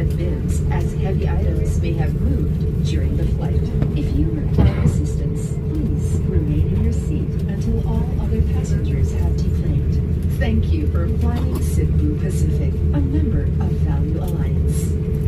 overhead bins, as heavy items may have moved during the flight. If you require assistance, please remain in your seat until all other passengers have deplaned. Thank you for flying Cebu Pacific, a member of Value Alliance.